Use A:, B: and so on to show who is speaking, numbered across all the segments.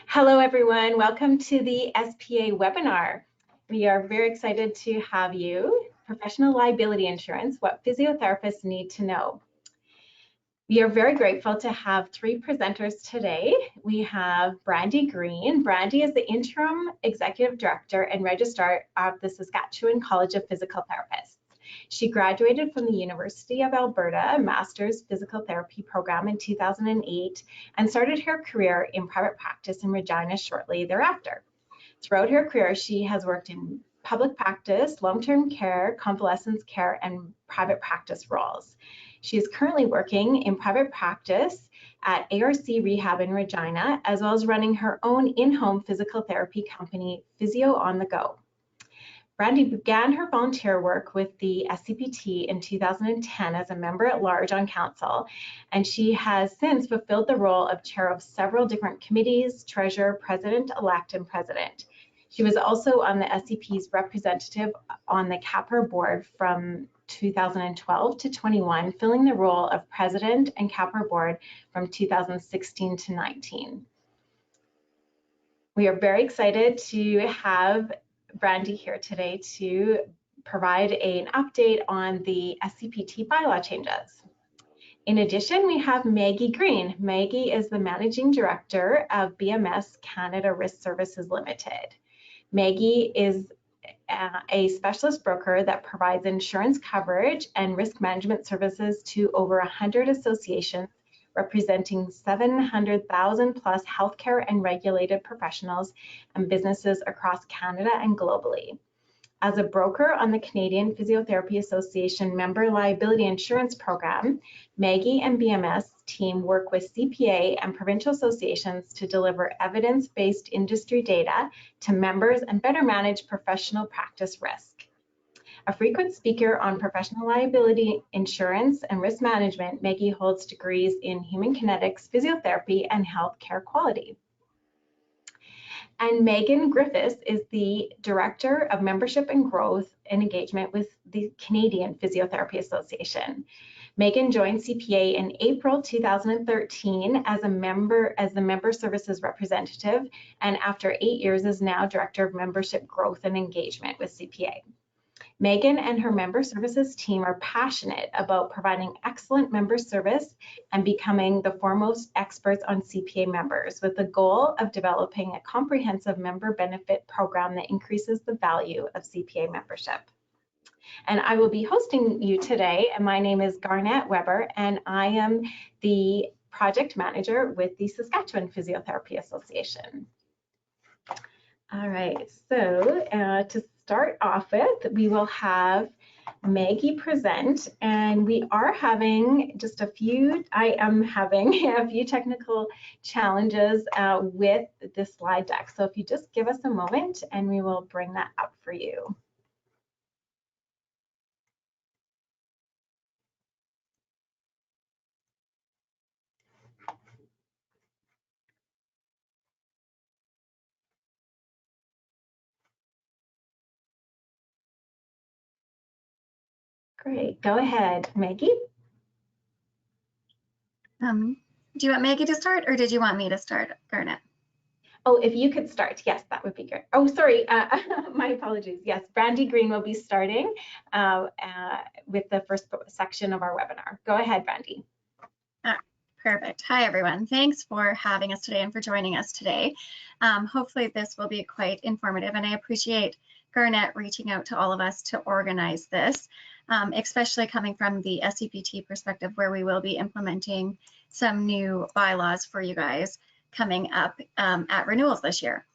A: Hello, everyone. Welcome to the SPA webinar. We are very excited to have you. Professional liability insurance, what physiotherapists need to know. We are very grateful to have three presenters today. We have Brandy Green. Brandy is the Interim Executive Director and Registrar of the Saskatchewan College of Physical Therapists. She graduated from the University of Alberta Master's Physical Therapy program in 2008 and started her career in private practice in Regina shortly thereafter. Throughout her career, she has worked in public practice, long-term care, convalescence care, and private practice roles. She is currently working in private practice at ARC Rehab in Regina, as well as running her own in-home physical therapy company, Physio on the Go. Brandy began her volunteer work with the SCPT in 2010 as a member at large on council, and she has since fulfilled the role of chair of several different committees, treasurer, president-elect, and president. She was also on the SCP's representative on the CAPR board from 2012 to 21, filling the role of president and CAPR board from 2016 to 19. We are very excited to have Brandy here today to provide an update on the SCPT bylaw changes. In addition, we have Maggie Green. Maggie is the Managing Director of BMS Canada Risk Services Limited. Maggie is a specialist broker that provides insurance coverage and risk management services to over 100 associations representing 700,000 plus healthcare and regulated professionals and businesses across Canada and globally. As a broker on the Canadian Physiotherapy Association Member Liability Insurance Program, Maggie and BMS team work with CPA and provincial associations to deliver evidence-based industry data to members and better manage professional practice risk. A frequent speaker on professional liability insurance and risk management, Maggie holds degrees in human kinetics, physiotherapy, and healthcare quality. And Megan Griffiths is the Director of Membership and Growth and Engagement with the Canadian Physiotherapy Association. Megan joined CPA in April 2013 as the member services representative, and after 8 years is now Director of Membership Growth and Engagement with CPA. Megan and her member services team are passionate about providing excellent member service and becoming the foremost experts on CPA members, with the goal of developing a comprehensive member benefit program that increases the value of CPA membership. And I will be hosting you today, and my name is Garnett Weber, and I am the project manager with the Saskatchewan Physiotherapy Association. All right, so to start off with, we will have Maggie present, and we are having just I am having a few technical challenges with this slide deck. So if you just give us a moment and we will bring that up for you. Great, go ahead, Maggie.
B: Do you want Maggie to start, or did you want me to start, Garnett?
A: Oh, if you could start, yes, that would be good. Oh, sorry, my apologies. Yes, Brandy Green will be starting with the first section of our webinar. Go ahead, Brandy.
B: Perfect. Hi, everyone. Thanks for having us today and for joining us today. Hopefully this will be quite informative, and I appreciate Garnett reaching out to all of us to organize this, especially coming from the SCPT perspective, where we will be implementing some new bylaws for you guys coming up at renewals this year.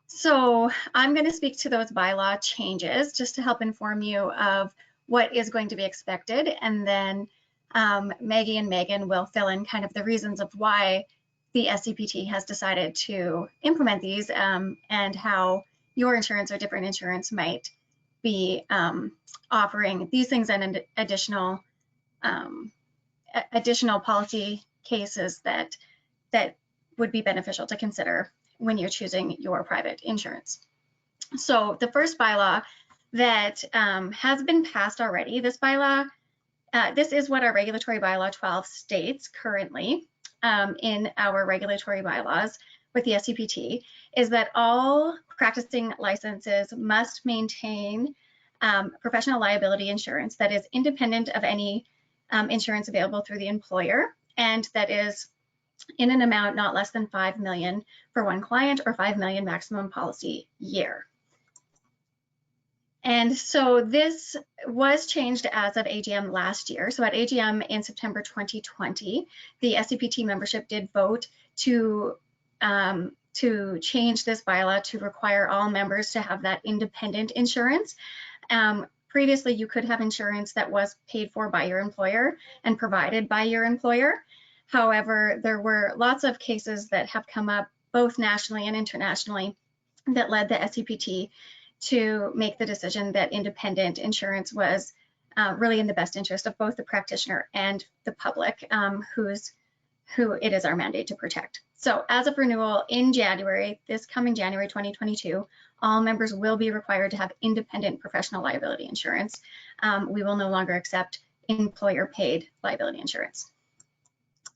B: So I'm going to speak to those bylaw changes just to help inform you of what is going to be expected, and then Maggie and Megan will fill in kind of the reasons of why the SCPT has decided to implement these and how your insurance or different insurance might be offering these things and additional policy cases that would be beneficial to consider when you're choosing your private insurance. So the first bylaw that has been passed already, this bylaw, this is what our regulatory bylaw 12 states currently in our regulatory bylaws. with the SCPT is that all practicing licenses must maintain professional liability insurance that is independent of any insurance available through the employer, and that is in an amount not less than $5 million for one client or $5 million maximum policy year. And so this was changed as of AGM last year. So at AGM in September 2020, the SCPT membership did vote to change this bylaw to require all members to have that independent insurance. Previously, you could have insurance that was paid for by your employer and provided by your employer. However, there were lots of cases that have come up both nationally and internationally that led the SCPT to make the decision that independent insurance was really in the best interest of both the practitioner and the public, who it is our mandate to protect. So as of renewal in January, this coming January 2022, all members will be required to have independent professional liability insurance. We will no longer accept employer-paid liability insurance.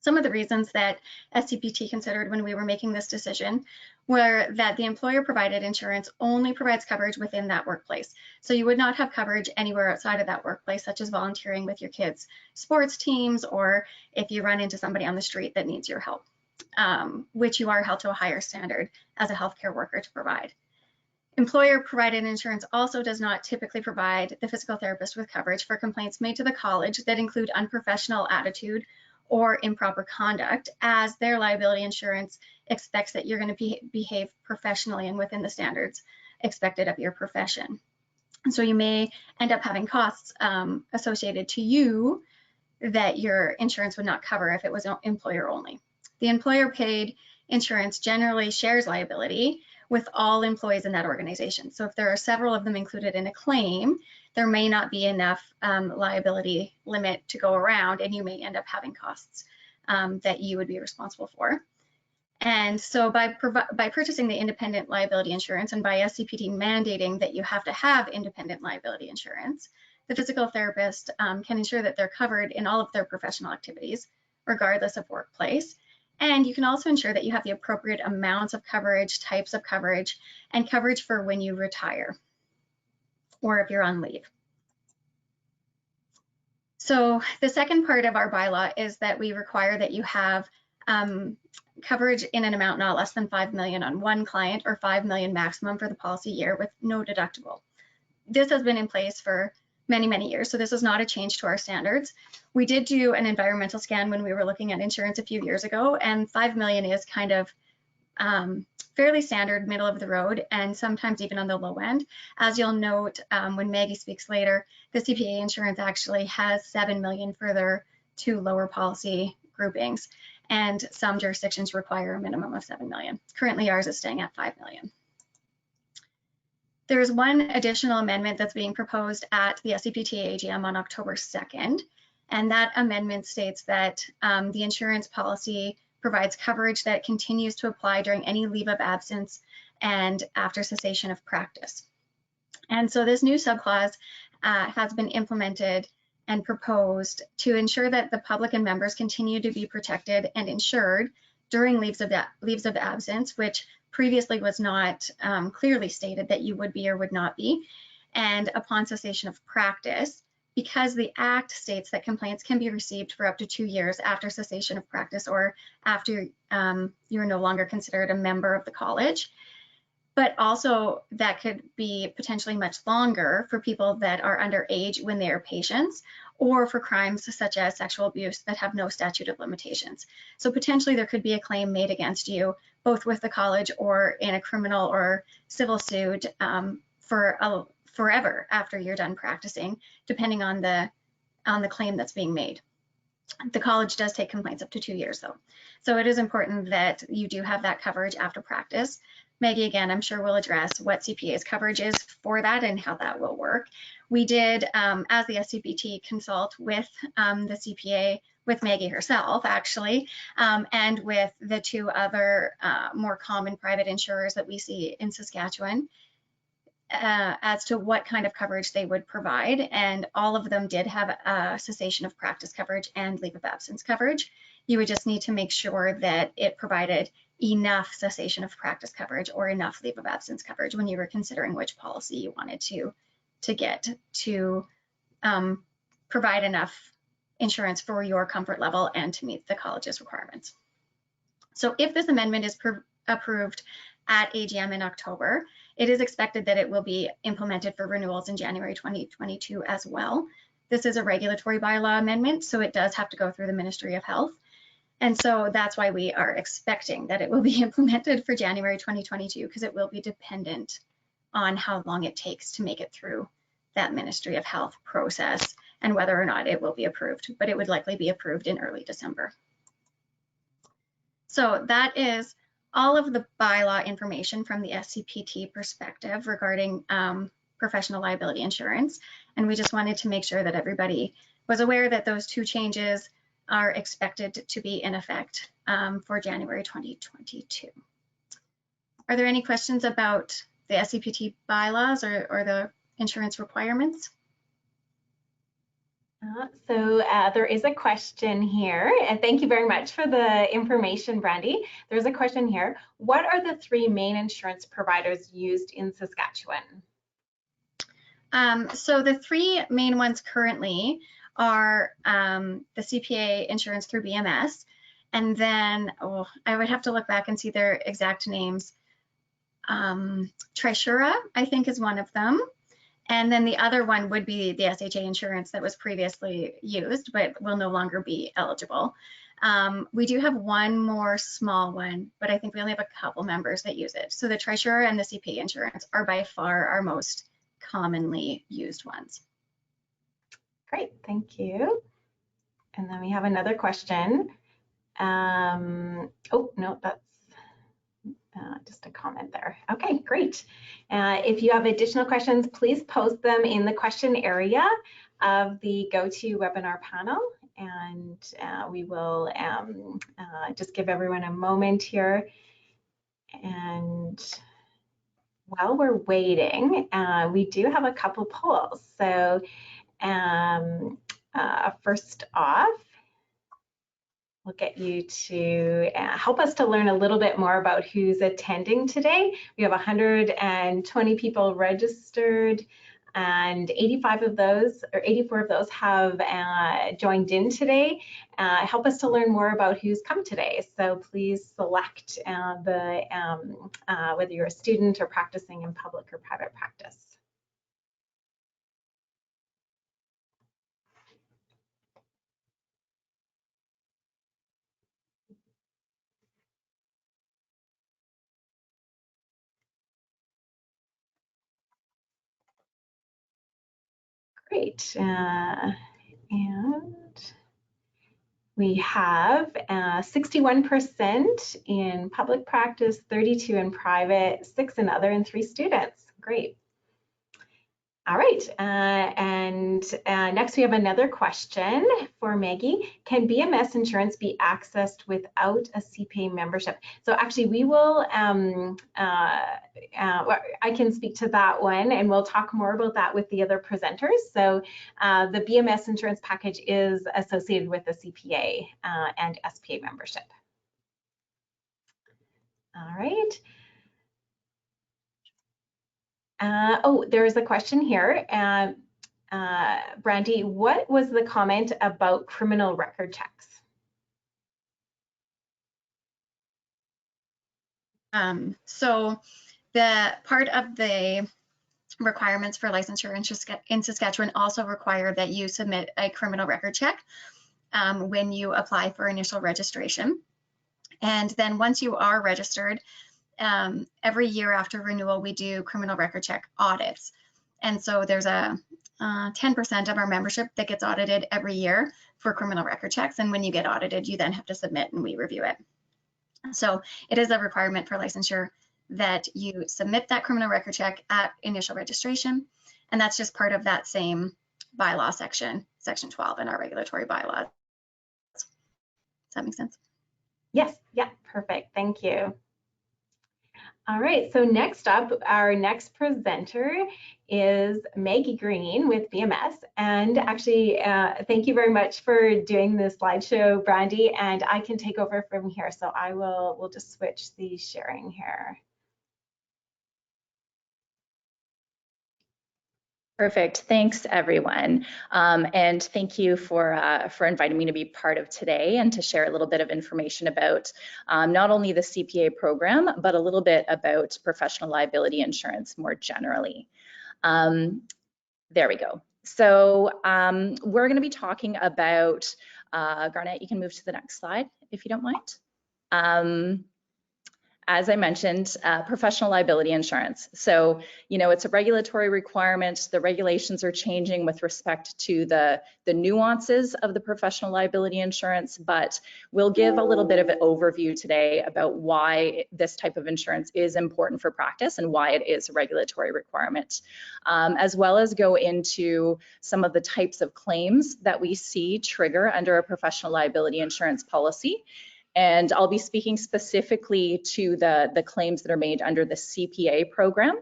B: Some of the reasons that SCPT considered when we were making this decision were that the employer-provided insurance only provides coverage within that workplace. So you would not have coverage anywhere outside of that workplace, such as volunteering with your kids' sports teams, or if you run into somebody on the street that needs your help, which you are held to a higher standard as a healthcare worker to provide. Employer-provided insurance also does not typically provide the physical therapist with coverage for complaints made to the college that include unprofessional attitude or improper conduct, as their liability insurance expects that you're going to behave professionally and within the standards expected of your profession. And so you may end up having costs associated to you that your insurance would not cover if it was employer only. The employer paid insurance generally shares liability with all employees in that organization. So if there are several of them included in a claim, there may not be enough liability limit to go around, and you may end up having costs that you would be responsible for. And so by purchasing the independent liability insurance and by SCPT mandating that you have to have independent liability insurance, the physical therapist can ensure that they're covered in all of their professional activities, regardless of workplace. And you can also ensure that you have the appropriate amounts of coverage, types of coverage, and coverage for when you retire or if you're on leave. So the second part of our bylaw is that we require that you have coverage in an amount not less than $5 million on one client or $5 million maximum for the policy year with no deductible. This has been in place for many, many years, so this is not a change to our standards. We did do an environmental scan when we were looking at insurance a few years ago, and $5 million is kind of fairly standard, middle of the road, and sometimes even on the low end. As you'll note when Maggie speaks later, the CPA insurance actually has $7 million for their two lower policy groupings, and some jurisdictions require a minimum of $7 million. Currently, ours is staying at $5 million. There is one additional amendment that's being proposed at the SCPT AGM on October 2nd, and that amendment states that the insurance policy provides coverage that continues to apply during any leave of absence and after cessation of practice. And so this new subclause has been implemented and proposed to ensure that the public and members continue to be protected and insured during leaves of absence, which previously was not clearly stated that you would be or would not be, and upon cessation of practice, because the Act states that complaints can be received for up to 2 years after cessation of practice or after you're no longer considered a member of the college. But also that could be potentially much longer for people that are underage when they are patients, or for crimes such as sexual abuse that have no statute of limitations. So potentially there could be a claim made against you, both with the college or in a criminal or civil suit for forever after you're done practicing, depending on the claim that's being made. The college does take complaints up to 2 years though. So it is important that you do have that coverage after practice. Maggie, again, I'm sure will address what CPA's coverage is for that and how that will work. We did, as the SCPT, consult with the CPA, with Maggie herself, actually, and with the two other more common private insurers that we see in Saskatchewan as to what kind of coverage they would provide. And all of them did have a cessation of practice coverage and leave of absence coverage. You would just need to make sure that it provided enough cessation of practice coverage or enough leave of absence coverage when you were considering which policy you wanted to get to provide enough insurance for your comfort level and to meet the college's requirements. So if this amendment is approved at AGM in October, it is expected that it will be implemented for renewals in January 2022 as well. This is a regulatory bylaw amendment, so it does have to go through the Ministry of Health. And so that's why we are expecting that it will be implemented for January 2022, because it will be dependent on how long it takes to make it through that Ministry of Health process and whether or not it will be approved, but it would likely be approved in early December. So that is all of the bylaw information from the SCPT perspective regarding professional liability insurance. And we just wanted to make sure that everybody was aware that those two changes are expected to be in effect for January 2022. Are there any questions about the SCPT bylaws or the insurance requirements?
A: So there is a question here, and thank you very much for the information, Brandy. There's a question here. What are the 3 main insurance providers used in Saskatchewan?
B: So the 3 main ones currently are the CPA insurance through BMS, and then I would have to look back and see their exact names. Trisura, I think, is one of them. And then the other one would be the SHA insurance that was previously used, but will no longer be eligible. We do have one more small one, but I think we only have a couple members that use it. So the Trisura and the CPA insurance are by far our most commonly used ones.
A: Great, thank you. And then we have another question. Oh, no, that's just a comment there. Okay, great. If you have additional questions, please post them in the question area of the GoToWebinar panel, and we will just give everyone a moment here. And while we're waiting, we do have a couple polls. So first off, we'll get you to help us to learn a little bit more about who's attending today. We have 120 people registered, and 85 of those, or 84 of those, have joined in today. Help us to learn more about who's come today. So please select whether you're a student or practicing in public or private practice. Great, and we have 61% in public practice, 32 in private, 6 in other, and 3 students. Great. All right, and next we have another question for Maggie. Can BMS insurance be accessed without a CPA membership? So actually we will, I can speak to that one, and we'll talk more about that with the other presenters. So the BMS insurance package is associated with the CPA and SPA membership. All right. There is a question here. Brandy, what was the comment about criminal record checks?
B: So the part of the requirements for licensure in Saskatchewan also require that you submit a criminal record check when you apply for initial registration. And then once you are registered, every year after renewal, we do criminal record check audits. And so there's a 10% of our membership that gets audited every year for criminal record checks. And when you get audited, you then have to submit and we review it. So it is a requirement for licensure that you submit that criminal record check at initial registration. And that's just part of that same bylaw section, section 12 in our regulatory bylaws. Does that make sense?
A: Yes, yeah, perfect, thank you. All right, so next up, our next presenter is Maggie Green with BMS. And actually, thank you very much for doing this slideshow, Brandy, and I can take over from here. So we'll just switch the sharing here.
C: Perfect. Thanks, everyone. And thank you for inviting me to be part of today and to share a little bit of information about not only the CPA program, but a little bit about professional liability insurance more generally. There we go. So we're going to be talking about, Garnett, you can move to the next slide if you don't mind. As I mentioned, professional liability insurance. So, you know, it's a regulatory requirement. The regulations are changing with respect to the nuances of the professional liability insurance, but we'll give a little bit of an overview today about why this type of insurance is important for practice and why it is a regulatory requirement, as well as go into some of the types of claims that we see trigger under a professional liability insurance policy. And I'll be speaking specifically to the claims that are made under the CPA program.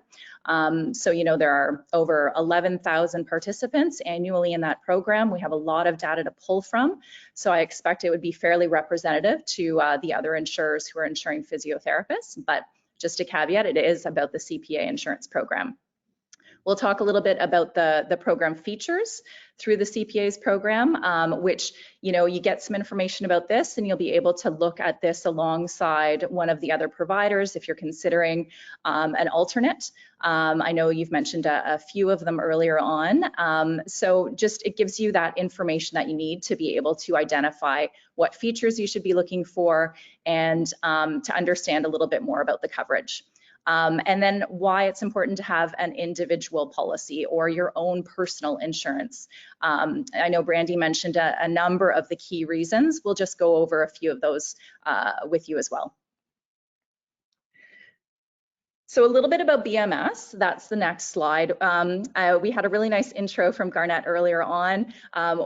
C: So, you know, there are over 11,000 participants annually in that program. We have a lot of data to pull from. So I expect it would be fairly representative to the other insurers who are insuring physiotherapists. But just a caveat, it is about the CPA insurance program. We'll talk a little bit about the program features through the CPA's program, which, you know, you get some information about this and you'll be able to look at this alongside one of the other providers if you're considering an alternate. I know you've mentioned a few of them earlier on. So just it gives you that information that you need to be able to identify what features you should be looking for and to understand a little bit more about the coverage. And then why it's important to have an individual policy or your own personal insurance. I know Brandy mentioned a number of the key reasons. We'll just go over a few of those with you as well. So a little bit about BMS, that's the next slide. We had a really nice intro from Garnett earlier on.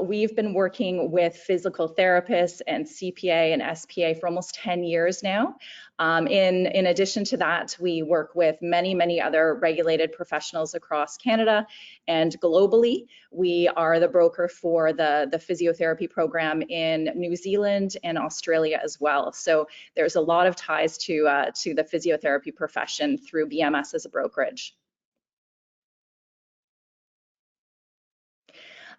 C: We've been working with physical therapists and CPA and SPA for almost 10 years now. In addition to that, we work with many other regulated professionals across Canada and globally. We are the broker for the physiotherapy program in New Zealand and Australia as well. So there's a lot of ties to the physiotherapy profession through BMS as a brokerage.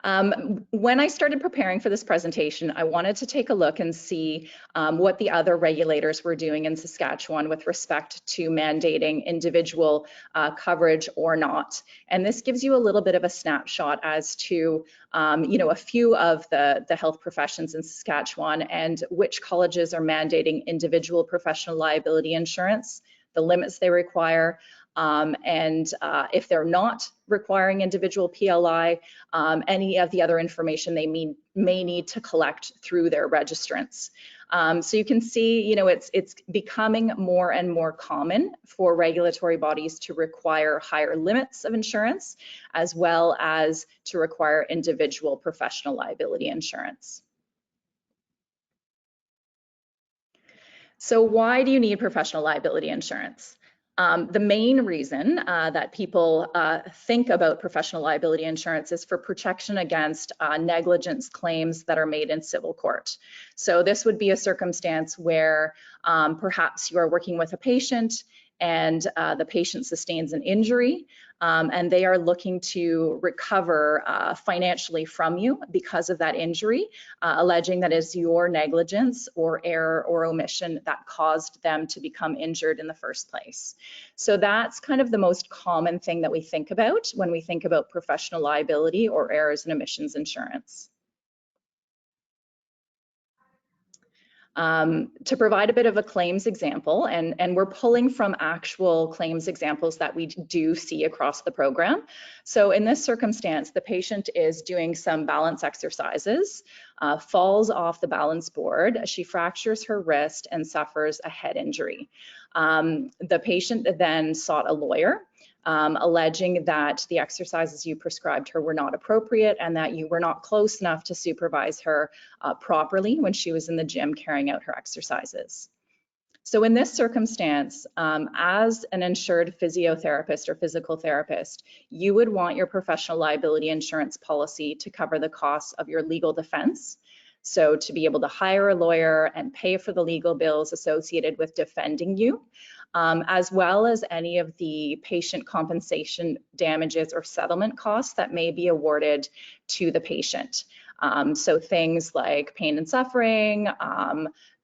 C: When I started preparing for this presentation, I wanted to take a look and see what the other regulators were doing in Saskatchewan with respect to mandating individual coverage or not. And this gives you a little bit of a snapshot as to, you know, a few of the health professions in Saskatchewan and which colleges are mandating individual professional liability insurance, the limits they require, and if they're not requiring individual PLI, any of the other information they may need to collect through their registrants. So you can see, you know, it's becoming more and more common for regulatory bodies to require higher limits of insurance, as well as to require individual professional liability insurance. So why do you need professional liability insurance? The main reason that people think about professional liability insurance is for protection against negligence claims that are made in civil court. So this would be a circumstance where perhaps you are working with a patient and the patient sustains an injury and they are looking to recover financially from you because of that injury, alleging that is your negligence or error or omission that caused them to become injured in the first place. So that's kind of the most common thing that we think about when we think about professional liability or errors and omissions insurance. To provide a bit of a claims example, and we're pulling from actual claims examples that we do see across the program. So in this circumstance, the patient is doing some balance exercises, falls off the balance board, she fractures her wrist and suffers a head injury. The patient then sought a lawyer, alleging that the exercises you prescribed her were not appropriate and that you were not close enough to supervise her properly when she was in the gym carrying out her exercises. So in this circumstance, as an insured physiotherapist or physical therapist, you would want your professional liability insurance policy to cover the costs of your legal defense. So to be able to hire a lawyer and pay for the legal bills associated with defending you, as well as any of the patient compensation damages or settlement costs that may be awarded to the patient. So things like pain and suffering,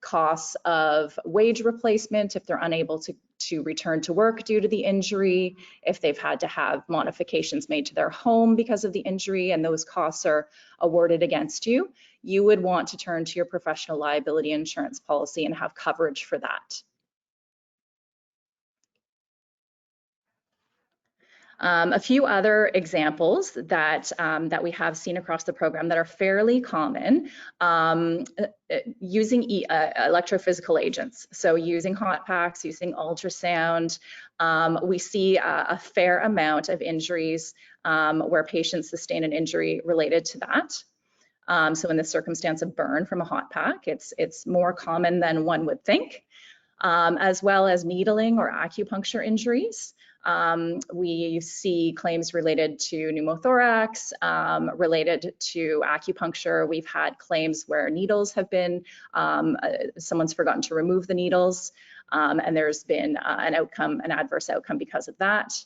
C: costs of wage replacement if they're unable to return to work due to the injury, if they've had to have modifications made to their home because of the injury and those costs are awarded against you, you would want to turn to your professional liability insurance policy and have coverage for that. A few other examples that we have seen across the program that are fairly common, using electrophysical agents. So using hot packs, using ultrasound. We see a fair amount of injuries where patients sustain an injury related to that. So in the circumstance of burn from a hot pack, it's more common than one would think, as well as needling or acupuncture injuries. We see claims related to pneumothorax, related to acupuncture. We've had claims where needles have been, someone's forgotten to remove the needles, and there's been an adverse outcome because of that.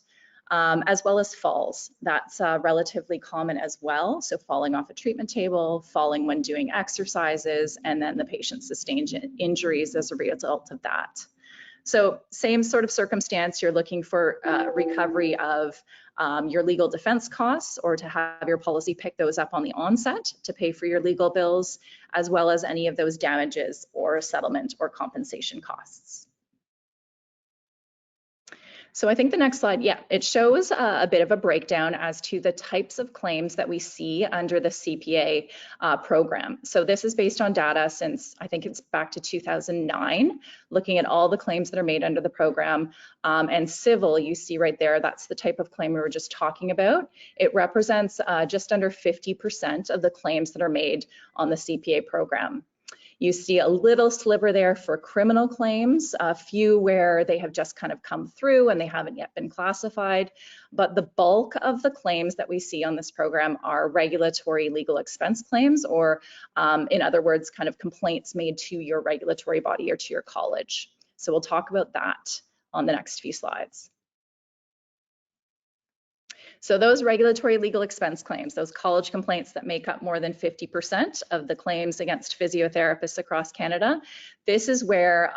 C: As well as falls. That's relatively common as well. So falling off a treatment table, falling when doing exercises, and then the patient sustains injuries as a result of that. So same sort of circumstance, you're looking for recovery of your legal defense costs, or to have your policy pick those up on the onset to pay for your legal bills, as well as any of those damages or settlement or compensation costs. So I think the next slide, yeah, it shows a bit of a breakdown as to the types of claims that we see under the CPA program. So this is based on data since, I think it's back to 2009, looking at all the claims that are made under the program. And civil, you see right there, that's the type of claim we were just talking about. It represents just under 50% of the claims that are made on the CPA program. You see a little sliver there for criminal claims, a few where they have just kind of come through and they haven't yet been classified. But the bulk of the claims that we see on this program are regulatory legal expense claims, or in other words, kind of complaints made to your regulatory body or to your college. So we'll talk about that on the next few slides. So those regulatory legal expense claims, those college complaints that make up more than 50% of the claims against physiotherapists across Canada, this is where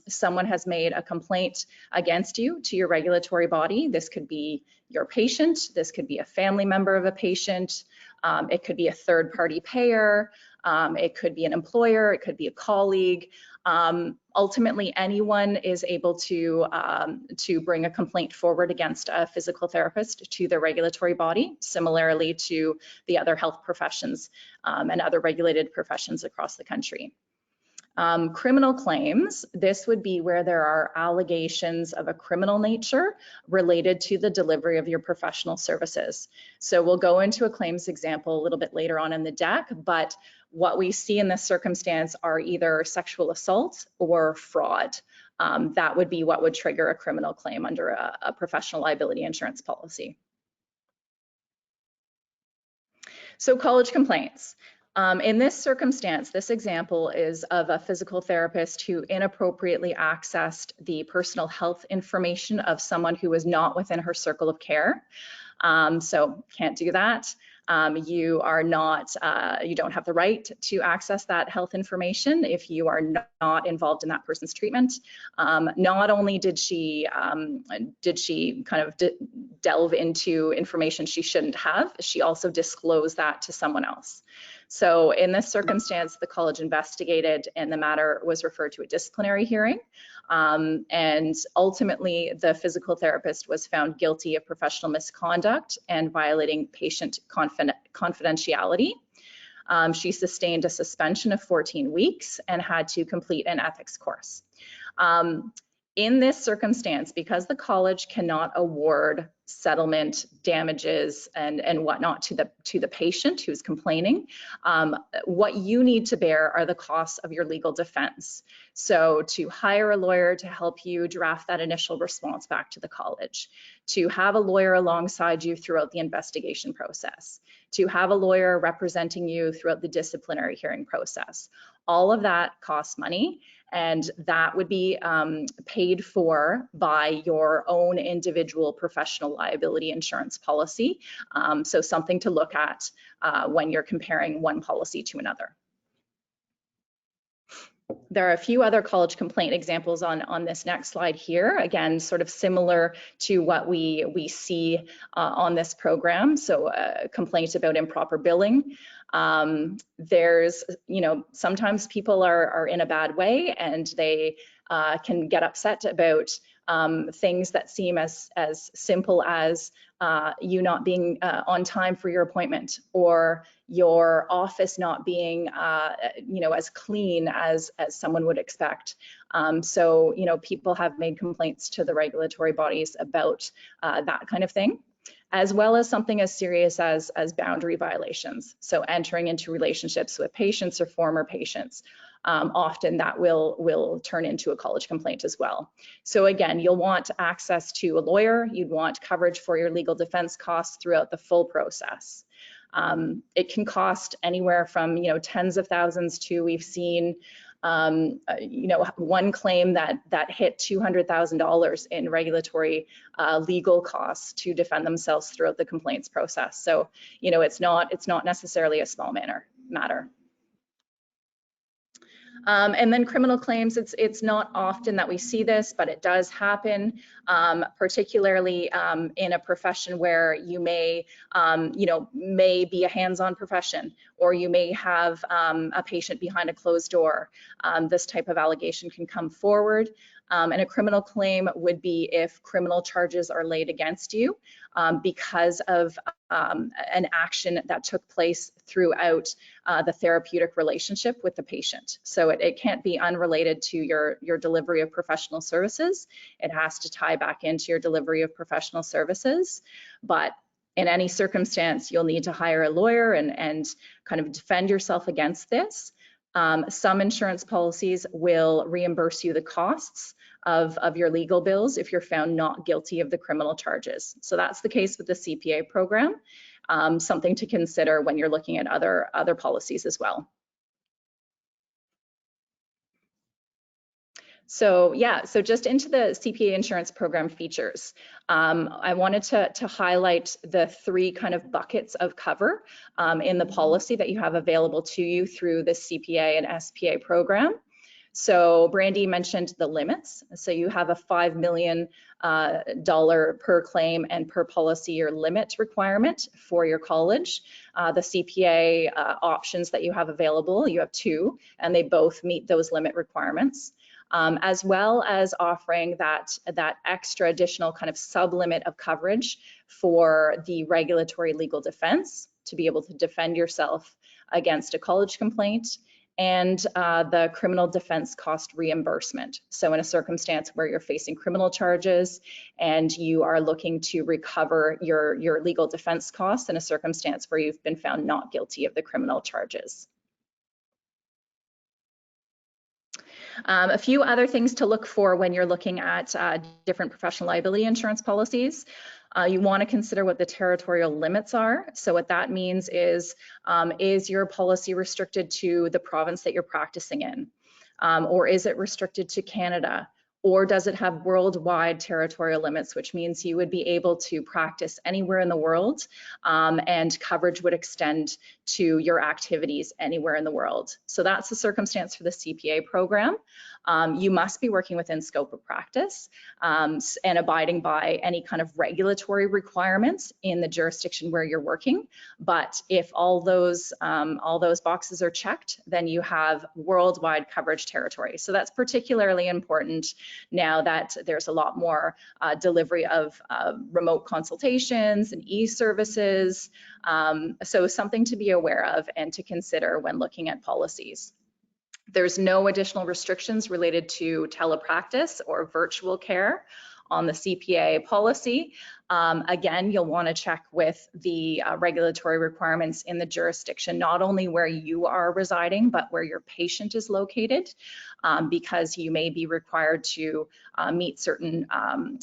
C: someone has made a complaint against you to your regulatory body. This could be your patient, this could be a family member of a patient, it could be a third-party payer, it could be an employer, it could be a colleague. Ultimately, anyone is able to bring a complaint forward against a physical therapist to their regulatory body, similarly to the other health professions and other regulated professions across the country. Criminal claims, this would be where there are allegations of a criminal nature related to the delivery of your professional services. So we'll go into a claims example a little bit later on in the deck, but what we see in this circumstance are either sexual assault or fraud. That would be what would trigger a criminal claim under a professional liability insurance policy. So college complaints. In this circumstance, this example is of a physical therapist who inappropriately accessed the personal health information of someone who was not within her circle of care. So can't do that. You are not, you don't have the right to access that health information if you are not involved in that person's treatment. Not only did she kind of delve into information she shouldn't have, she also disclosed that to someone else. So in this circumstance, the college investigated and the matter was referred to a disciplinary hearing. And ultimately, the physical therapist was found guilty of professional misconduct and violating patient confidentiality. She sustained a suspension of 14 weeks and had to complete an ethics course. In this circumstance, because the college cannot award settlement damages and whatnot to the patient who's complaining, what you need to bear are the costs of your legal defense. So to hire a lawyer to help you draft that initial response back to the college, to have a lawyer alongside you throughout the investigation process, to have a lawyer representing you throughout the disciplinary hearing process. All of that costs money, and that would be paid for by your own individual professional liability insurance policy. So something to look at when you're comparing one policy to another. There are a few other college complaint examples on this next slide here. Again, sort of similar to what we see on this program. So complaints about improper billing. There's, sometimes people are in a bad way and they can get upset about things that seem as simple as you not being on time for your appointment, or your office not being as clean as someone would expect. So people have made complaints to the regulatory bodies about that kind of thing, as well as something as serious as boundary violations. So entering into relationships with patients or former patients. Often that will turn into a college complaint as well. So again, you'll want access to a lawyer. You'd want coverage for your legal defense costs throughout the full process. It can cost anywhere from tens of thousands to, we've seen one claim that hit $200,000 in regulatory legal costs to defend themselves throughout the complaints process. So it's not necessarily a small matter. And then criminal claims, it's not often that we see this, but it does happen, particularly in a profession where you may be a hands-on profession, or you may have a patient behind a closed door. This type of allegation can come forward. And a criminal claim would be if criminal charges are laid against you because of an action that took place throughout the therapeutic relationship with the patient. So it can't be unrelated to your delivery of professional services. It has to tie back into your delivery of professional services. But in any circumstance, you'll need to hire a lawyer and kind of defend yourself against this. Some insurance policies will reimburse you the costs of your legal bills if you're found not guilty of the criminal charges. So that's the case with the CPA program. Something to consider when you're looking at other policies as well. So yeah, so just into the CPA insurance program features. I wanted to highlight the three kind of buckets of cover in the policy that you have available to you through the CPA and SPA program. So Brandy mentioned the limits. So you have a $5 million per claim and per policy year limit requirement for your college. The CPA options that you have available, you have two, and they both meet those limit requirements. As well as offering that extra additional kind of sub-limit of coverage for the regulatory legal defense to be able to defend yourself against a college complaint, and the criminal defense cost reimbursement. So in a circumstance where you're facing criminal charges and you are looking to recover your legal defense costs in a circumstance where you've been found not guilty of the criminal charges. A few other things to look for when you're looking at different professional liability insurance policies. You want to consider what the territorial limits are. So what that means is your policy restricted to the province that you're practicing in? Or is it restricted to Canada? Or does it have worldwide territorial limits, which means you would be able to practice anywhere in the world and coverage would extend to your activities anywhere in the world. So that's the circumstance for the CPA program. You must be working within scope of practice and abiding by any kind of regulatory requirements in the jurisdiction where you're working. But if all those boxes are checked, then you have worldwide coverage territory. So that's particularly important now that there's a lot more delivery of remote consultations and e-services. So something to be aware of and to consider when looking at policies. There's no additional restrictions related to telepractice or virtual care on the CPA policy. Again, you'll want to check with the regulatory requirements in the jurisdiction, not only where you are residing, but where your patient is located, because you may be required to meet certain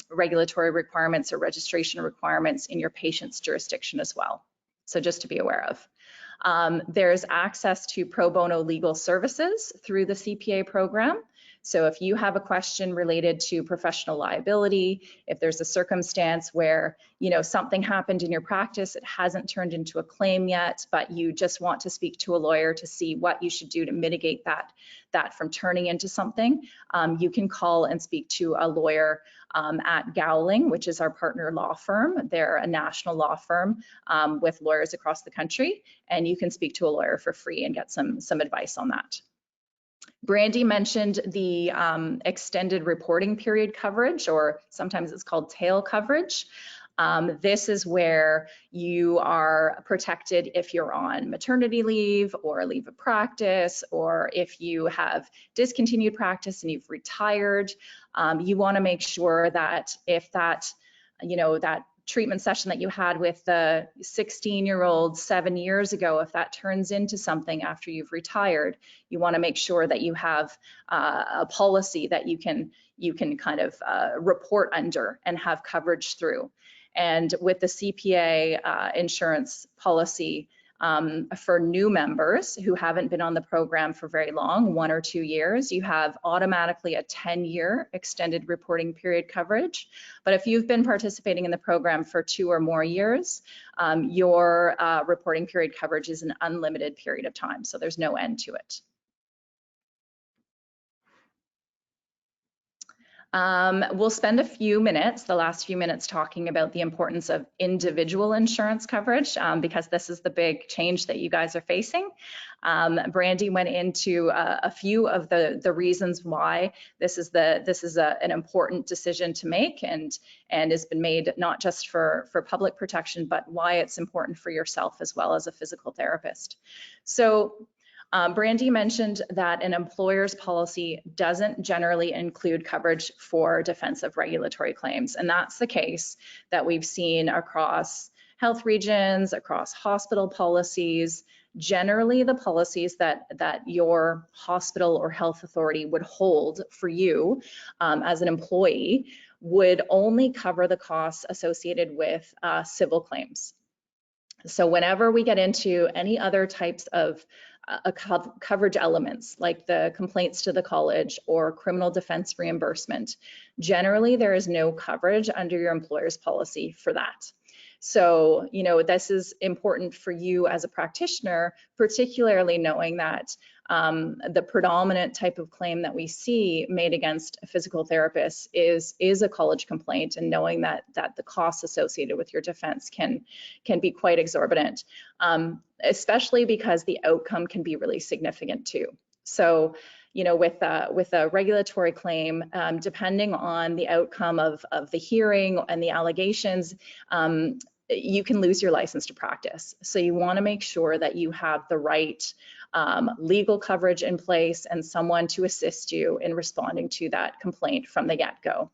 C: regulatory requirements or registration requirements in your patient's jurisdiction as well. So just to be aware of. There's access to pro bono legal services through the CPA program. So if you have a question related to professional liability, if there's a circumstance where, you know, something happened in your practice, it hasn't turned into a claim yet, but you just want to speak to a lawyer to see what you should do to mitigate that from turning into something, you can call and speak to a lawyer at Gowling, which is our partner law firm. They're a national law firm with lawyers across the country, and you can speak to a lawyer for free and get some advice on that. Brandy mentioned the extended reporting period coverage, or sometimes it's called tail coverage. This is where you are protected if you're on maternity leave or leave of practice, or if you have discontinued practice and you've retired. You want to make sure that if that, you know, that treatment session that you had with the 16-year-old 7 years ago, if that turns into something after you've retired, you want to make sure that you have a policy that you can kind of report under and have coverage through. And with the CPA insurance policy, for new members who haven't been on the program for very long, 1 or 2 years, you have automatically a 10-year extended reporting period coverage. But if you've been participating in the program for 2 or more years, your reporting period coverage is an unlimited period of time, so there's no end to it. We'll spend a few minutes, the last few minutes, talking about the importance of individual insurance coverage, because this is the big change that you guys are facing. Brandy went into a few of the reasons why this is an important decision to make, and has been made not just for public protection, but why it's important for yourself as well as a physical therapist. So Brandy mentioned that an employer's policy doesn't generally include coverage for defensive regulatory claims, and that's the case that we've seen across health regions, across hospital policies. Generally, the policies that your hospital or health authority would hold for you as an employee would only cover the costs associated with civil claims. So whenever we get into any other types of coverage elements, like the complaints to the college or criminal defense reimbursement, generally there is no coverage under your employer's policy for that. So, you know, this is important for you as a practitioner, particularly knowing that the predominant type of claim that we see made against a physical therapist is a college complaint, and knowing that the costs associated with your defense can be quite exorbitant, especially because the outcome can be really significant too. So, you know, with a regulatory claim, depending on the outcome of the hearing and the allegations, you can lose your license to practice. So you want to make sure that you have the right legal coverage in place and someone to assist you in responding to that complaint from the get-go.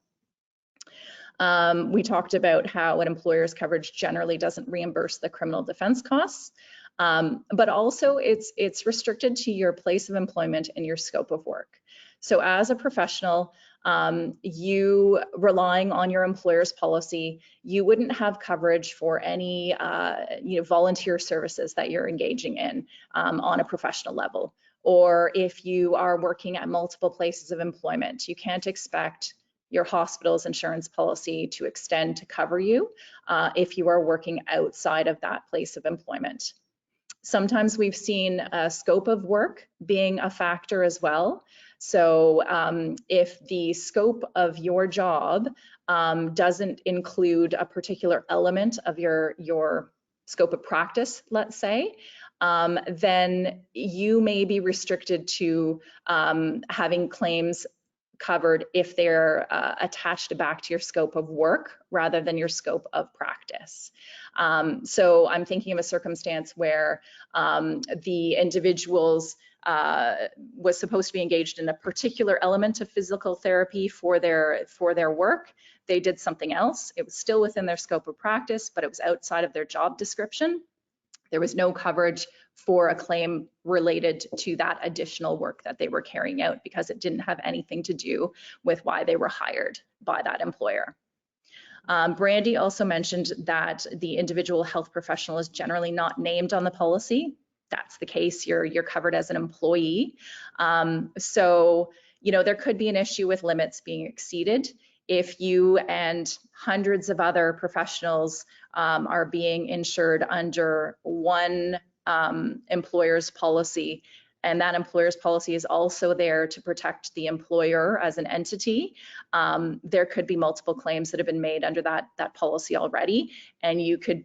C: We talked about how an employer's coverage generally doesn't reimburse the criminal defense costs, but also it's restricted to your place of employment and your scope of work. So as a professional, you relying on your employer's policy, you wouldn't have coverage for any volunteer services that you're engaging in on a professional level. Or if you are working at multiple places of employment, you can't expect your hospital's insurance policy to extend to cover you if you are working outside of that place of employment. Sometimes we've seen scope of work being a factor as well. So if the scope of your job doesn't include a particular element of your scope of practice, let's say, then you may be restricted to having claims covered if they're attached back to your scope of work rather than your scope of practice. So I'm thinking of a circumstance where the individual's was supposed to be engaged in a particular element of physical therapy for their work. They did something else. It was still within their scope of practice, but it was outside of their job description. There was no coverage for a claim related to that additional work that they were carrying out because it didn't have anything to do with why they were hired by that employer. Brandy also mentioned that the individual health professional is generally not named on the policy. That's the case, you're covered as an employee. So, there could be an issue with limits being exceeded if you and hundreds of other professionals are being insured under one employer's policy, and that employer's policy is also there to protect the employer as an entity. There could be multiple claims that have been made under that policy already, and you could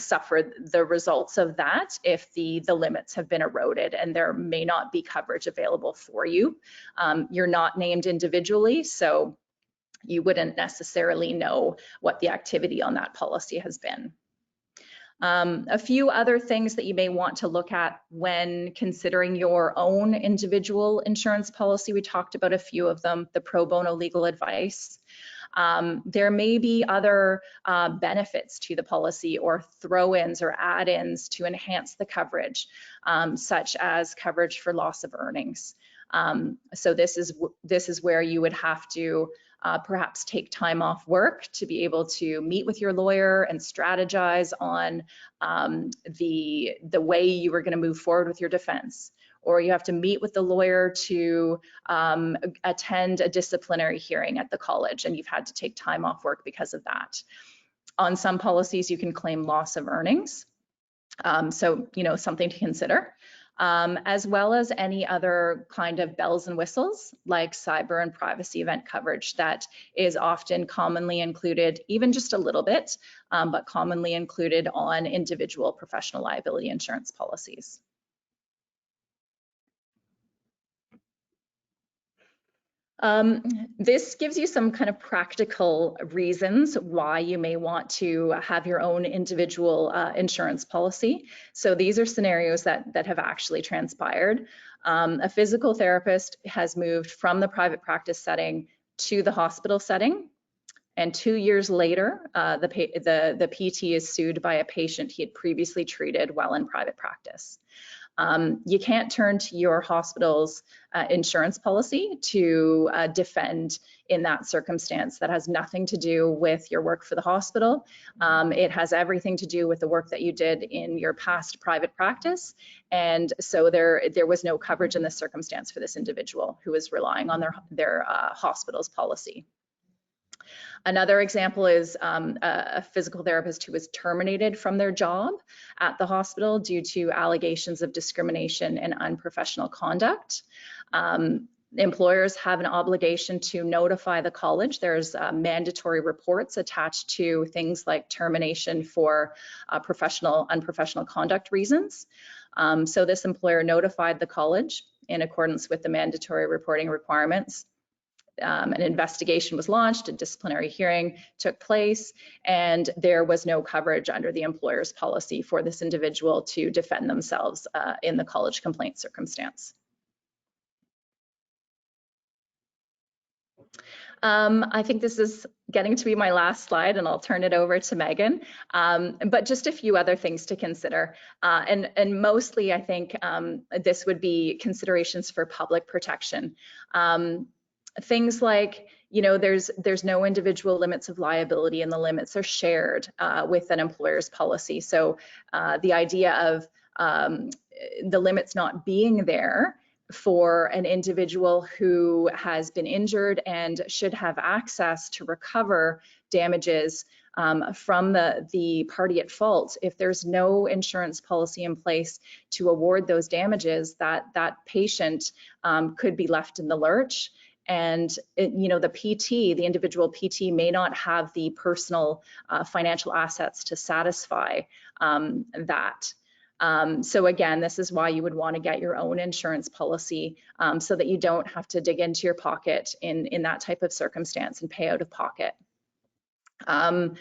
C: suffer the results of that if the limits have been eroded and there may not be coverage available for you. You're not named individually, so you wouldn't necessarily know what the activity on that policy has been. A few other things that you may want to look at when considering your own individual insurance policy. We talked about a few of them, the pro bono legal advice. There may be other benefits to the policy or throw-ins or add-ins to enhance the coverage, such as coverage for loss of earnings. So this is where you would have to perhaps take time off work to be able to meet with your lawyer and strategize on the way you are going to move forward with your defense. Or you have to meet with the lawyer to attend a disciplinary hearing at the college, and you've had to take time off work because of that. On some policies, you can claim loss of earnings. So, something to consider. As well as any other kind of bells and whistles like cyber and privacy event coverage that is often commonly included, even just a little bit, but commonly included on individual professional liability insurance policies. This gives you some kind of practical reasons why you may want to have your own individual insurance policy. So these are scenarios that have actually transpired. A physical therapist has moved from the private practice setting to the hospital setting. And 2 years later, the PT is sued by a patient he had previously treated while in private practice. You can't turn to your hospital's insurance policy to defend in that circumstance. That has nothing to do with your work for the hospital. It has everything to do with the work that you did in your past private practice. And so there was no coverage in this circumstance for this individual who was relying on their hospital's policy. Another example is a physical therapist who was terminated from their job at the hospital due to allegations of discrimination and unprofessional conduct. Employers have an obligation to notify the college. There's mandatory reports attached to things like termination for unprofessional conduct reasons. So this employer notified the college in accordance with the mandatory reporting requirements. An investigation was launched, a disciplinary hearing took place, and there was no coverage under the employer's policy for this individual to defend themselves in the college complaint circumstance. I think this is getting to be my last slide, and I'll turn it over to Megan. But just a few other things to consider. And mostly, I think this would be considerations for public protection. Things like, there's no individual limits of liability, and the limits are shared with an employer's policy. So the idea of the limits not being there for an individual who has been injured and should have access to recover damages from the party at fault, if there's no insurance policy in place to award those damages, that patient could be left in the lurch. And the individual PT may not have the personal financial assets to satisfy that. So again, this is why you would want to get your own insurance policy so that you don't have to dig into your pocket in that type of circumstance and pay out of pocket.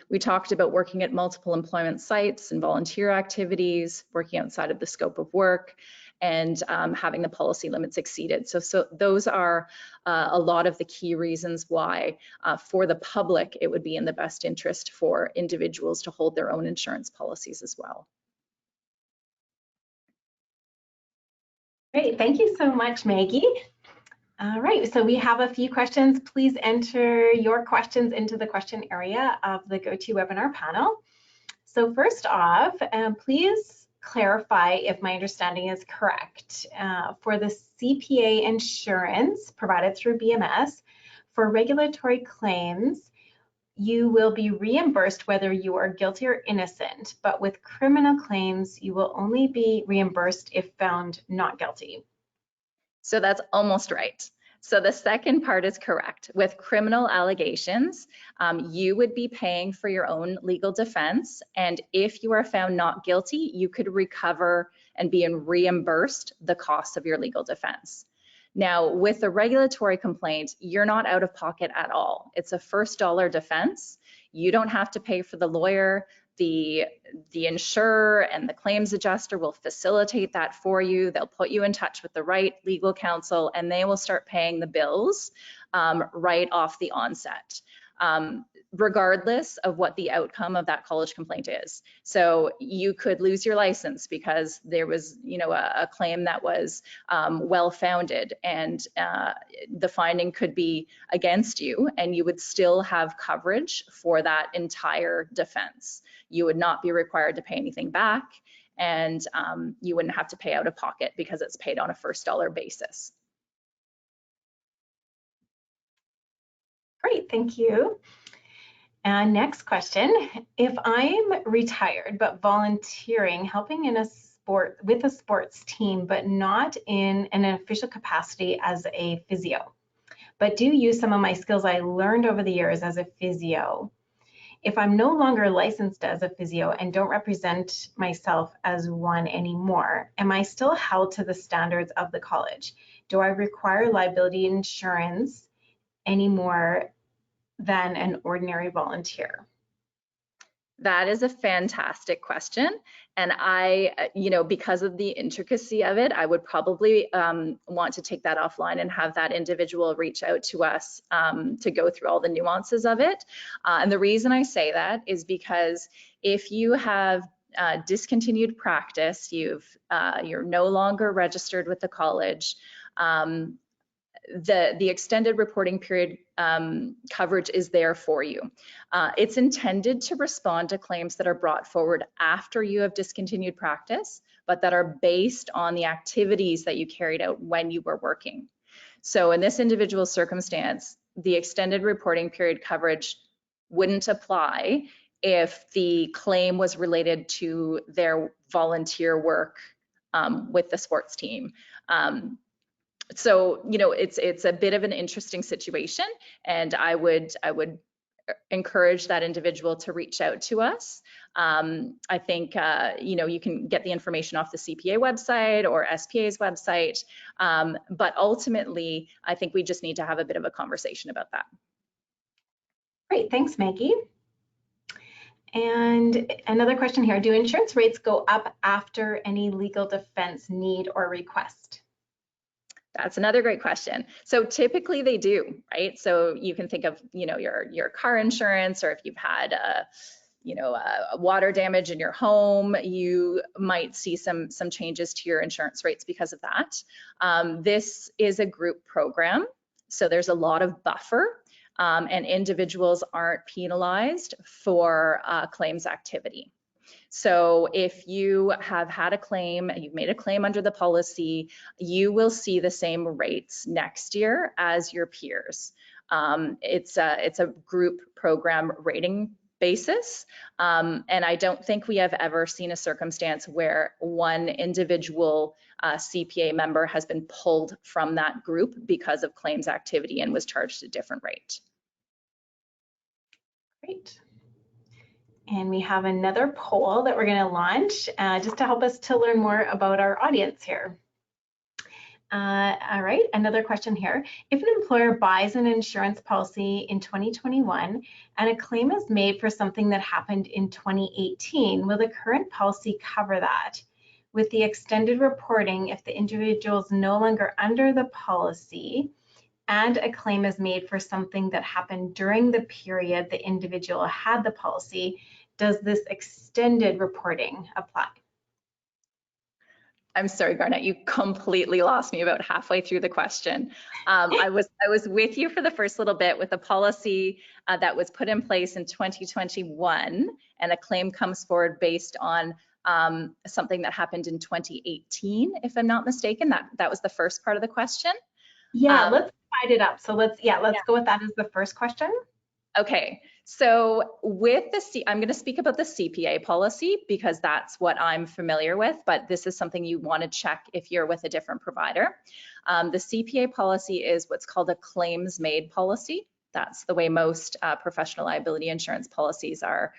C: We talked about working at multiple employment sites and volunteer activities, working outside of the scope of work, and having the policy limits exceeded. So those are a lot of the key reasons why for the public it would be in the best interest for individuals to hold their own insurance policies as well.
A: Great, thank you so much, Maggie. All right, so we have a few questions. Please enter your questions into the question area of the GoToWebinar panel. So first off, please clarify if my understanding is correct. For the CPA insurance provided through BMS, for regulatory claims, you will be reimbursed whether you are guilty or innocent, but with criminal claims, you will only be reimbursed if found not guilty.
C: So that's almost right. So the second part is correct. With criminal allegations, you would be paying for your own legal defense. And if you are found not guilty, you could recover and be reimbursed the cost of your legal defense. Now, with a regulatory complaint, you're not out of pocket at all. It's a first dollar defense. You don't have to pay for the lawyer. The insurer and the claims adjuster will facilitate that for you. They'll put you in touch with the right legal counsel, and they will start paying the bills right off the onset, regardless of what the outcome of that college complaint is. So you could lose your license because there was, a claim that was well-founded, and the finding could be against you, and you would still have coverage for that entire defense. You would not be required to pay anything back, and you wouldn't have to pay out of pocket because it's paid on a first dollar basis.
A: Great, thank you. And next question, if I'm retired but volunteering, helping in a sport with a sports team, but not in an official capacity as a physio, but do use some of my skills I learned over the years as a physio. If I'm no longer licensed as a physio and don't represent myself as one anymore, am I still held to the standards of the college? Do I require liability insurance any more than an ordinary volunteer?
C: That is a fantastic question. And I, because of the intricacy of it, I would probably want to take that offline and have that individual reach out to us to go through all the nuances of it. And the reason I say that is because if you have discontinued practice, you're no longer registered with the college, the extended reporting period coverage is there for you. It's intended to respond to claims that are brought forward after you have discontinued practice, but that are based on the activities that you carried out when you were working. So in this individual circumstance, the extended reporting period coverage wouldn't apply if the claim was related to their volunteer work with the sports team. So, it's a bit of an interesting situation, and I would encourage that individual to reach out to us. I think, you can get the information off the CPA website or SPA's website, but ultimately, I think we just need to have a bit of a conversation about that.
A: Great, thanks, Maggie. And another question here, do insurance rates go up after any legal defense need or request?
C: That's another great question. So typically they do, right? So you can think of, your car insurance, or if you've had a water damage in your home, you might see some changes to your insurance rates because of that. This is a group program, so there's a lot of buffer, and individuals aren't penalized for claims activity. So if you have had a claim, you've made a claim under the policy, you will see the same rates next year as your peers. It's a group program rating basis, and I don't think we have ever seen a circumstance where one individual CPA member has been pulled from that group because of claims activity and was charged a different rate.
A: Great. And we have another poll that we're going to launch just to help us to learn more about our audience here. All right, another question here. If an employer buys an insurance policy in 2021 and a claim is made for something that happened in 2018, will the current policy cover that? With the extended reporting, if the individual is no longer under the policy and a claim is made for something that happened during the period the individual had the policy, does this extended reporting apply?
C: I'm sorry, Garnet, you completely lost me about halfway through the question. I was with you for the first little bit with a policy that was put in place in 2021, and a claim comes forward based on something that happened in 2018, if I'm not mistaken. That was the first part of the question.
A: Yeah, let's divide it up. So let's go with that as the first question.
C: Okay, so with I'm going to speak about the CPA policy because that's what I'm familiar with, but this is something you want to check if you're with a different provider. The CPA policy is what's called a claims made policy. That's the way most professional liability insurance policies are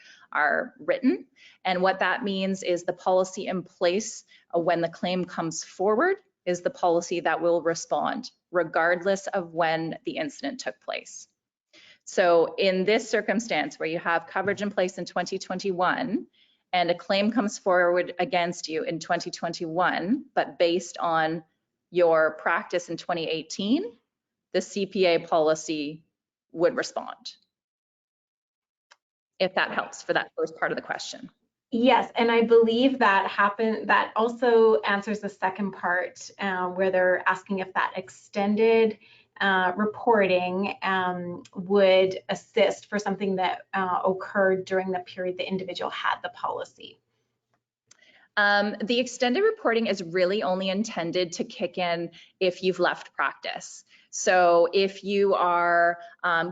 C: written. And what that means is the policy in place when the claim comes forward is the policy that will respond regardless of when the incident took place. So in this circumstance where you have coverage in place in 2021 and a claim comes forward against you in 2021, but based on your practice in 2018, the CPA policy would respond. If that helps for that first part of the question.
A: Yes, and I believe that also answers the second part where they're asking if that extended reporting would assist for something that occurred during the period the individual had the policy.
C: The extended reporting is really only intended to kick in if you've left practice. So if you are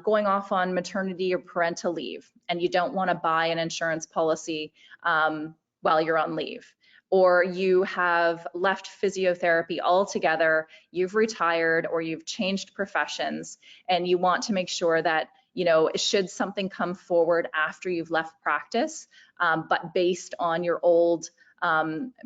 C: going off on maternity or parental leave and you don't want to buy an insurance policy while you're on leave, or you have left physiotherapy altogether, you've retired or you've changed professions, and you want to make sure that, you know, should something come forward after you've left practice, but based on your old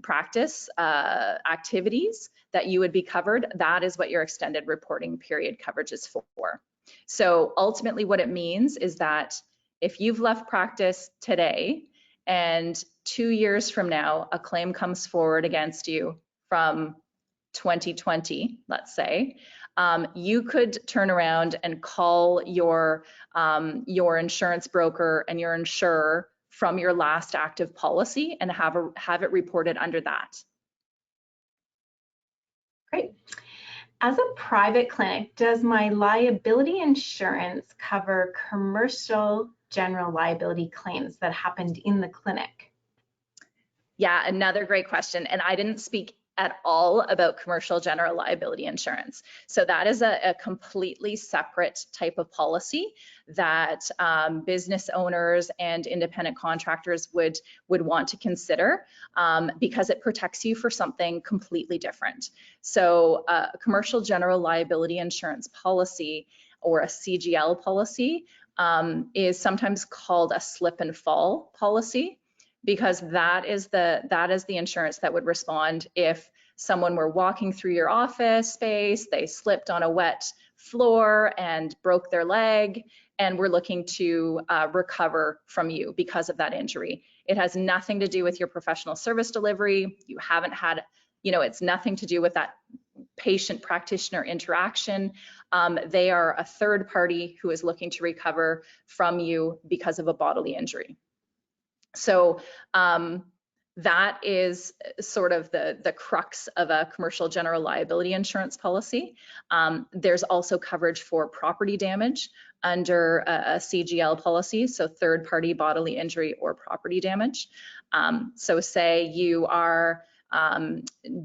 C: practice activities, that you would be covered, that is what your extended reporting period coverage is for. So ultimately what it means is that if you've left practice today and 2 years from now, a claim comes forward against you from 2020, let's say, you could turn around and call your insurance broker and your insurer from your last active policy and have it reported under that.
A: Great. As a private clinic, does my liability insurance cover commercial general liability claims that happened in the clinic?
C: Yeah, another great question. And I didn't speak at all about commercial general liability insurance. So that is a completely separate type of policy that business owners and independent contractors would want to consider because it protects you for something completely different. So a commercial general liability insurance policy, or a CGL policy, is sometimes called a slip and fall policy, because that is the insurance that would respond if someone were walking through your office space, they slipped on a wet floor and broke their leg, and we're looking to recover from you because of that injury. It has nothing to do with your professional service delivery. You haven't had, you know, it's nothing to do with that patient practitioner interaction. They are a third party who is looking to recover from you because of a bodily injury. So that is sort of the crux of a commercial general liability insurance policy. There's also coverage for property damage under a CGL policy, so third party bodily injury or property damage. So say you are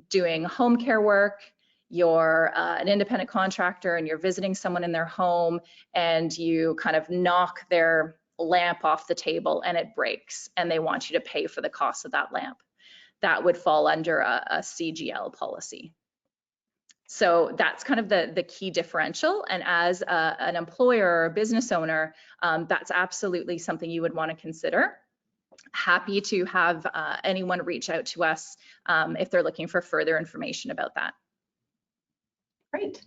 C: doing home care work, you're an independent contractor and you're visiting someone in their home and you kind of knock their lamp off the table and it breaks and they want you to pay for the cost of that lamp. That would fall under a CGL policy. So that's kind of the key differential. And as an employer or a business owner, that's absolutely something you would want to consider. Happy to have anyone reach out to us if they're looking for further information about that.
A: Great.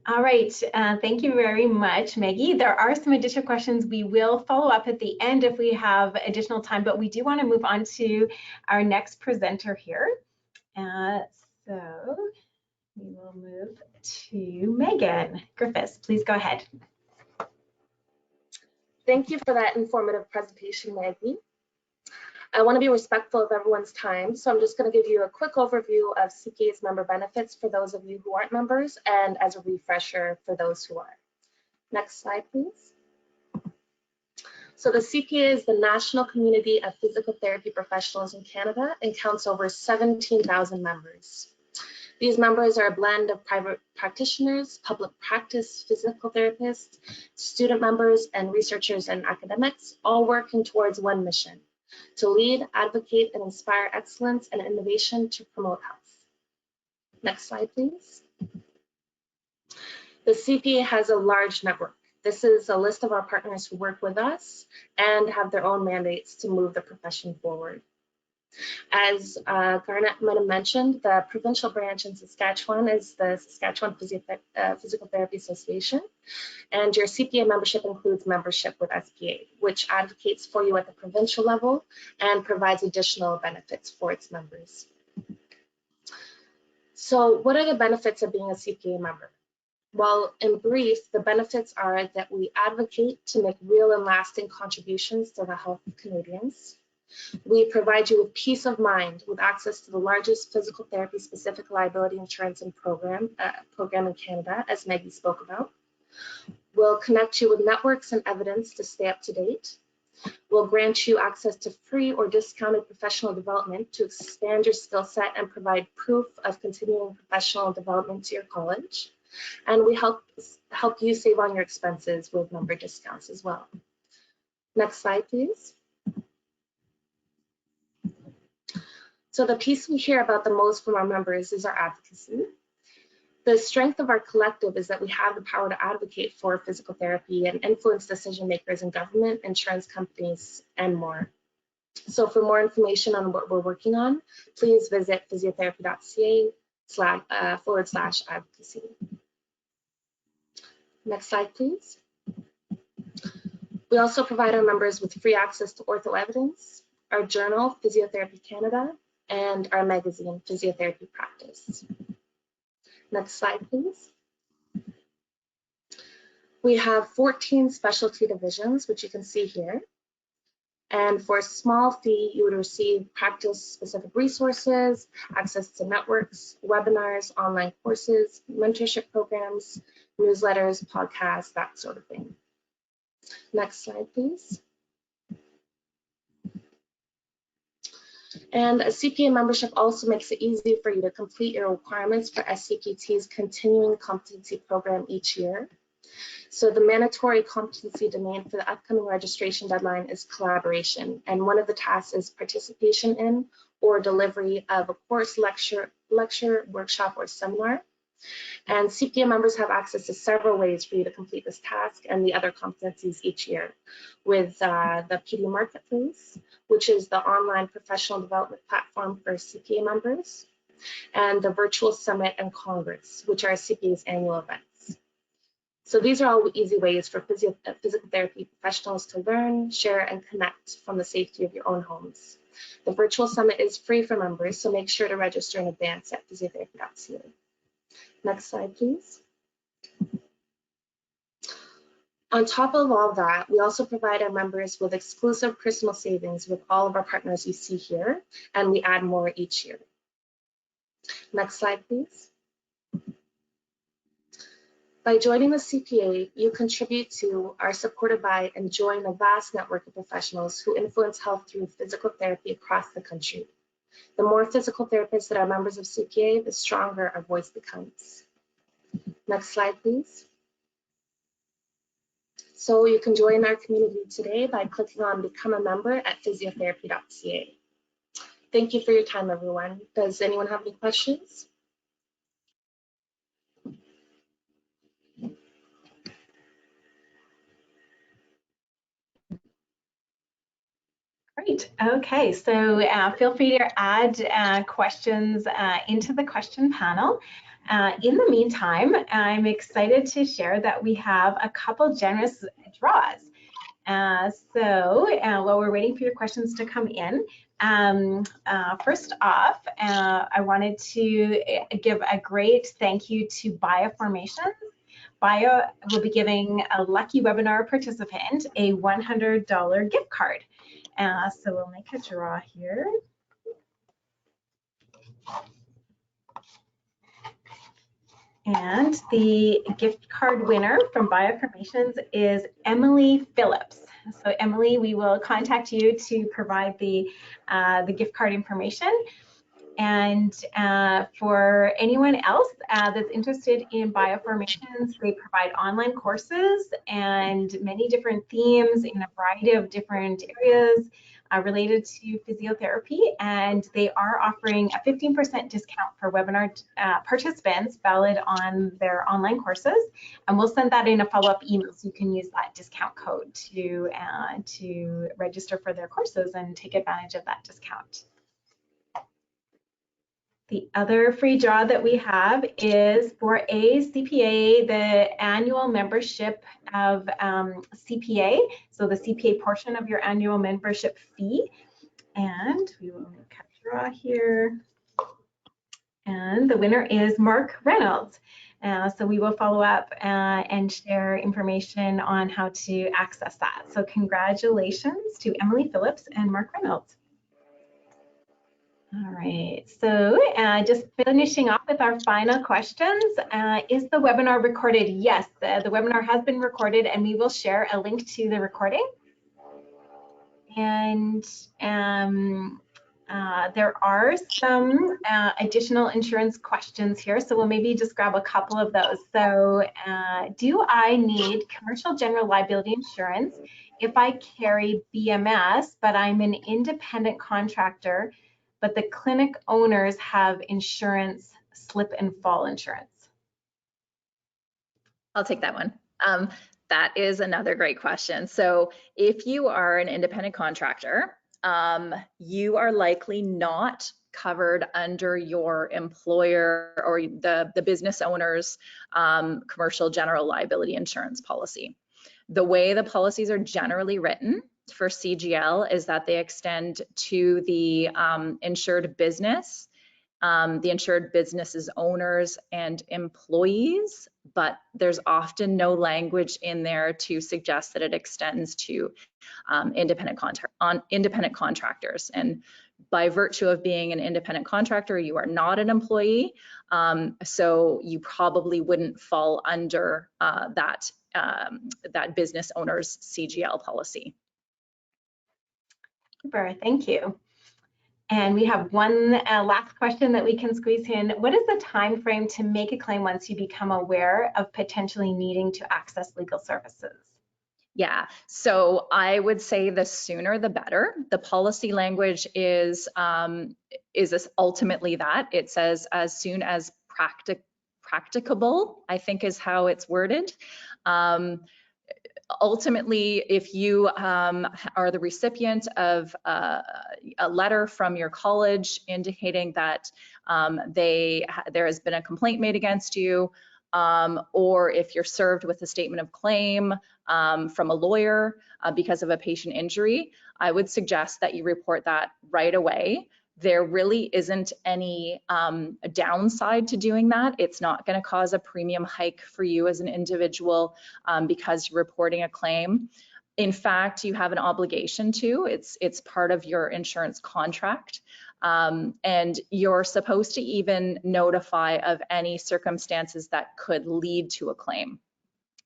A: All right, thank you very much, Maggie. There are some additional questions. We will follow up at the end if we have additional time, but we do want to move on to our next presenter here. So we will move to Megan Griffiths. Please go ahead.
D: Thank you for that informative presentation, Maggie. I want to be respectful of everyone's time, so I'm just going to give you a quick overview of CPA's member benefits for those of you who aren't members and as a refresher for those who are. Next slide, please. So the CPA is the National Community of Physical Therapy Professionals in Canada and counts over 17,000 members. These members are a blend of private practitioners, public practice physical therapists, student members, and researchers and academics, all working towards one mission: to lead, advocate, and inspire excellence and innovation to promote health. Next slide, please. The CPA has a large network. This is a list of our partners who work with us and have their own mandates to move the profession forward. As Garnet might have mentioned, the provincial branch in Saskatchewan is the Saskatchewan Physical Therapy Association, and your CPA membership includes membership with SPA, which advocates for you at the provincial level and provides additional benefits for its members. So what are the benefits of being a CPA member? Well, in brief, the benefits are that we advocate to make real and lasting contributions to the health of Canadians. We provide you with peace of mind with access to the largest physical therapy specific liability insurance and program in Canada, as Maggie spoke about. We'll connect you with networks and evidence to stay up to date. We'll grant you access to free or discounted professional development to expand your skill set and provide proof of continuing professional development to your college. And we help you save on your expenses with member discounts as well. Next slide, please. So the piece we hear about the most from our members is our advocacy. The strength of our collective is that we have the power to advocate for physical therapy and influence decision makers in government, insurance companies, and more. So for more information on what we're working on, please visit physiotherapy.ca/advocacy. Next slide, please. We also provide our members with free access to ortho evidence, our journal, Physiotherapy Canada, and our magazine, Physiotherapy Practice. Next slide, please. We have 14 specialty divisions, which you can see here. And for a small fee, you would receive practice-specific resources, access to networks, webinars, online courses, mentorship programs, newsletters, podcasts, that sort of thing. Next slide, please. And a CPA membership also makes it easy for you to complete your requirements for SCPT's continuing competency program each year. So the mandatory competency domain for the upcoming registration deadline is collaboration, and one of the tasks is participation in or delivery of a course, lecture, workshop, or seminar. And CPA members have access to several ways for you to complete this task and the other competencies each year, with the PD Marketplace, which is the online professional development platform for CPA members, and the Virtual Summit and Congress, which are CPA's annual events. So these are all easy ways for physical therapy professionals to learn, share, and connect from the safety of your own homes. The Virtual Summit is free for members, so make sure to register in advance at physiotherapy.ca. Next slide, please. On top of all that, we also provide our members with exclusive personal savings with all of our partners you see here, and we add more each year. Next slide, please. By joining the CPA, you contribute to, are supported by, and join a vast network of professionals who influence health through physical therapy across the country. The more physical therapists that are members of CPA, the stronger our voice becomes. Next slide, please. So you can join our community today by clicking on Become a Member at physiotherapy.ca. Thank you for your time, everyone. Does anyone have any questions?
A: Great. Okay, so feel free to add questions into the question panel. In the meantime, I'm excited to share that we have a couple generous draws. While we're waiting for your questions to come in, first off, I wanted to give a great thank you to Bioformations. Bio will be giving a lucky webinar participant a $100 gift card. So we'll make a draw here. And the gift card winner from Bioformations is Emily Phillips. So Emily, we will contact you to provide the gift card information. And for anyone else that's interested in Bioformations, they provide online courses and many different themes in a variety of different areas related to physiotherapy. And they are offering a 15% discount for webinar participants valid on their online courses. And we'll send that in a follow-up email so you can use that discount code to register for their courses and take advantage of that discount. The other free draw that we have is for a CPA, the annual membership of CPA, so the CPA portion of your annual membership fee. And we will make a draw here. And the winner is Mark Reynolds. So we will follow up and share information on how to access that. So congratulations to Emily Phillips and Mark Reynolds. All right, so just finishing off with our final questions. Is the webinar recorded? Yes, the webinar has been recorded, and we will share a link to the recording. And there are some additional insurance questions here, so we'll maybe just grab a couple of those. So do I need commercial general liability insurance if I carry BMS, but I'm an independent contractor, but the clinic owners have insurance, slip and fall insurance?
C: I'll take that one. That is another great question. So if you are an independent contractor, you are likely not covered under your employer or the business owner's commercial general liability insurance policy. The way the policies are generally written for CGL is that they extend to the insured business, the insured business's owners and employees, but there's often no language in there to suggest that it extends to independent contractors. And by virtue of being an independent contractor, you are not an employee, so you probably wouldn't fall under that business owner's CGL policy.
A: Super, thank you. And we have one last question that we can squeeze in. What is the time frame to make a claim once you become aware of potentially needing to access legal services?
C: Yeah, so I would say the sooner the better. The policy language is ultimately that. It says as soon as practicable, I think is how it's worded. Ultimately, if you are the recipient of a letter from your college indicating that there has been a complaint made against you, or if you're served with a statement of claim from a lawyer because of a patient injury, I would suggest that you report that right away. There really isn't any downside to doing that. It's not going to cause a premium hike for you as an individual because you're reporting a claim. In fact, you have an obligation to. It's part of your insurance contract. And you're supposed to even notify of any circumstances that could lead to a claim.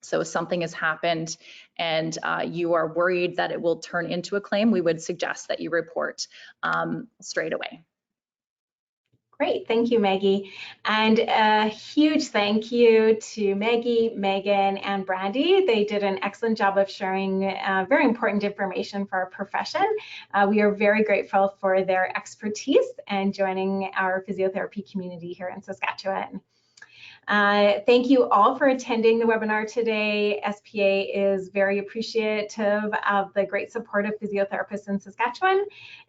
C: So if something has happened and you are worried that it will turn into a claim, we would suggest that you report straight away.
A: Great, thank you, Maggie. And a huge thank you to Maggie, Megan, and Brandy. They did an excellent job of sharing very important information for our profession. We are very grateful for their expertise and joining our physiotherapy community here in Saskatchewan. Thank you all for attending the webinar today. SPA is very appreciative of the great support of physiotherapists in Saskatchewan,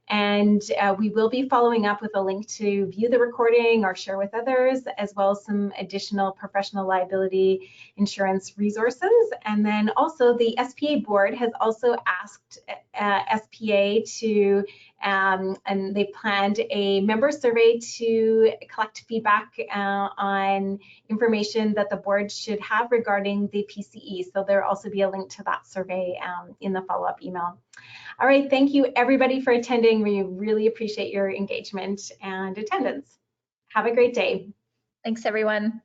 A: and we will be following up with a link to view the recording or share with others, as well as some additional professional liability insurance resources. And then also the SPA board has also asked SPA to, and they planned a member survey to collect feedback on information that the board should have regarding the PCE. So there'll also be a link to that survey in the follow-up email. All right, thank you everybody for attending. We really appreciate your engagement and attendance. Have a great day.
C: Thanks, everyone.